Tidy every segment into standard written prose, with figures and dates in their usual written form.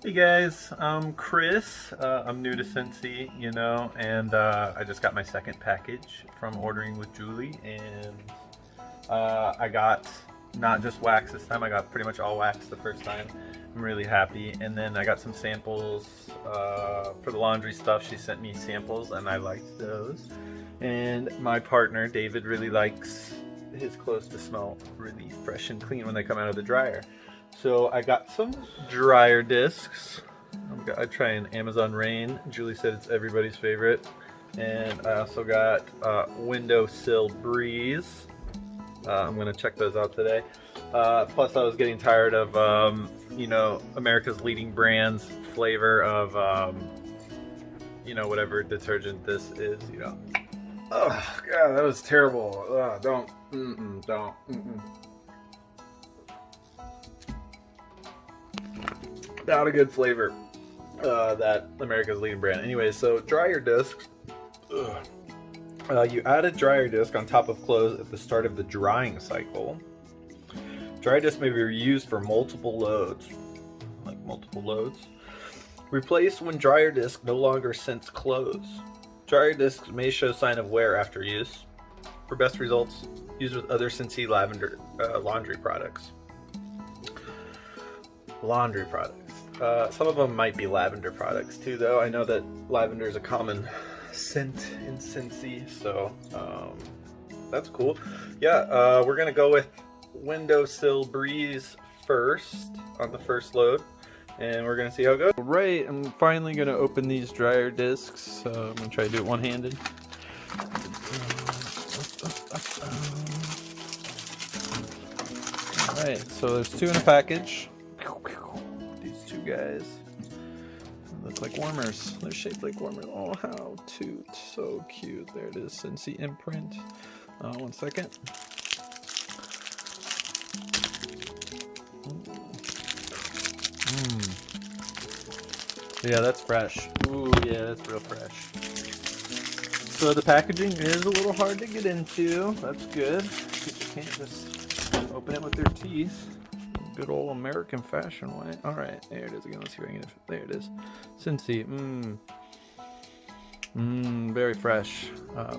Hey guys, I'm Chris. I'm new to Scentsy, and I just got my second package from ordering with Julie, and I got not just wax this time, I got pretty much all wax the first time. I'm really happy, and then I got some samples for the laundry stuff. She sent me samples, and I liked those. And my partner, David, really likes his clothes to smell really fresh and clean when they come out of the dryer. So I got some dryer discs. I try an Amazon Rain. Julie said it's everybody's favorite. And I also got Windowsill Breeze. I'm gonna check those out today. Plus I was getting tired of, America's leading brand's flavor of, whatever detergent this is, Oh, God, that was terrible. Don't. Not a good flavor, that America's leading brand. Anyway, so dryer discs. You add a dryer disc on top of clothes at the start of the drying cycle. Dryer discs may be reused for multiple loads. Replace when dryer disc no longer scents clothes. Dryer discs may show sign of wear after use. For best results, use with other Scentsy lavender laundry products. Some of them might be lavender products too, though. I know that lavender is a common scent in Scentsy, so that's cool. Yeah, we're gonna go with Windowsill Breeze first on the first load, and we're gonna see how it goes. Right, I'm finally gonna open these dryer discs. So I'm gonna try to do it one-handed. All right, so there's two in a package. These two guys look like warmers. They're shaped like warmers. Oh, how toot. So cute. There it is. Scentsy imprint. One second. Yeah, that's fresh. Ooh, yeah, that's real fresh. So the packaging is a little hard to get into. That's good. You can't just open it with your teeth. Good old American fashion way. All right, there it is again. Let's see if I can get it. There it is. Scentsy. Very fresh.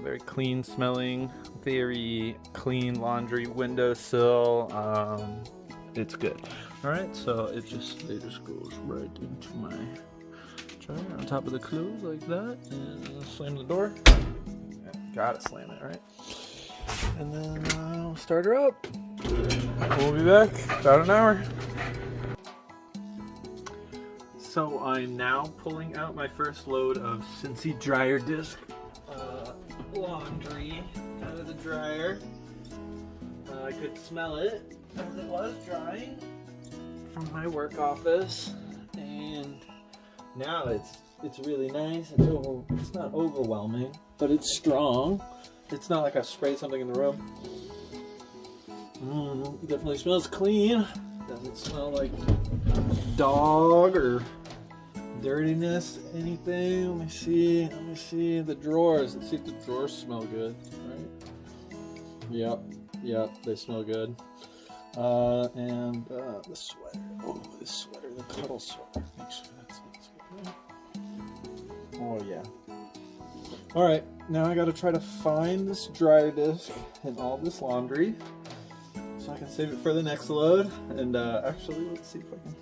Very clean smelling. Very clean laundry windowsill. It's good. All right, so it just goes right into my dryer on top of the clothes like that, and slam the door. Yeah, gotta slam it, right? And then I'll start her up. We'll be back about an hour. So I'm now pulling out my first load of Scentsy dryer disc laundry out of the dryer. I could smell it as it was drying from my work office, and now it's really nice. It's not overwhelming, but it's strong. It's not like I sprayed something in the room. It definitely smells clean. Doesn't smell like dog or dirtiness, anything. Let me see the drawers. Let's see if the drawers smell good, right? Yep, they smell good. And the sweater. Oh, this sweater, the cuddle sweater. Make sure that smells good. Oh yeah. All right, now I gotta try to find this dryer disc and all this laundry, so I can save it for the next load. And actually, let's see if I can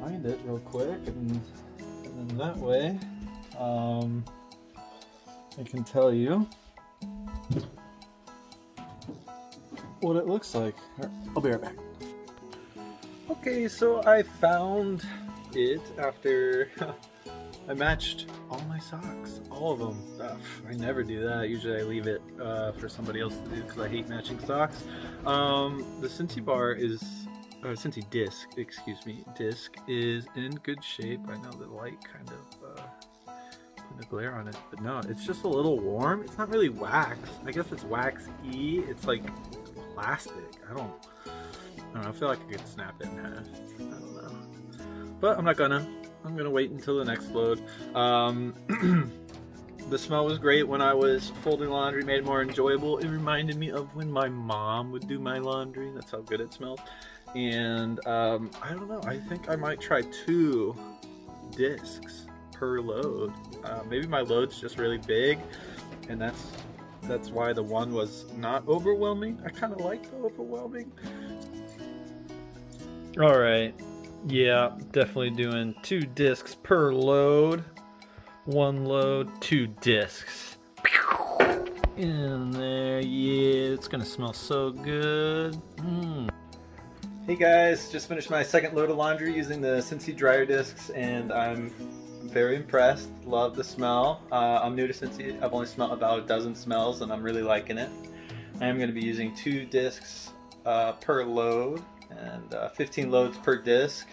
find it real quick, and then that way I can tell you what it looks like. I'll be right back. Okay, so I found it after I matched all my socks, all of them. I never do that. Usually I leave it for somebody else to do because I hate matching socks. The Scentsy bar is, Scentsy disc, disc is in good shape. I know the light kind of put a glare on it, but no, it's just a little warm. It's not really wax. I guess it's wax-y. It's like plastic. I don't know. I feel like I could snap it in half. I don't know. But I'm not gonna. I'm gonna wait until the next load. The smell was great when I was folding laundry, made it more enjoyable. It reminded me of when my mom would do my laundry. That's how good it smelled. And I don't know, I think I might try 2 discs per load. Maybe my load's just really big, and that's why the one was not overwhelming. I kind of like the overwhelming. All right, yeah, definitely doing 2 discs per load. 1 load, 2 discs. In there, yeah, it's gonna smell so good. Hey guys, just finished my second load of laundry using the Scentsy dryer discs, and I'm very impressed. Love the smell. I'm new to Scentsy. I've only smelled about a dozen smells, and I'm really liking it. I am going to be using 2 discs per load, and 15 loads per disc.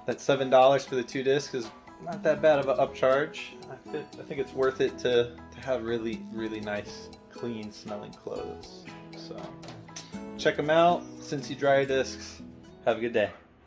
That's $7 for the 2 discs. Is not that bad of an upcharge. I think it's worth it to have really, really nice, clean smelling clothes. So check them out, Scentsy dryer discs. Have a good day.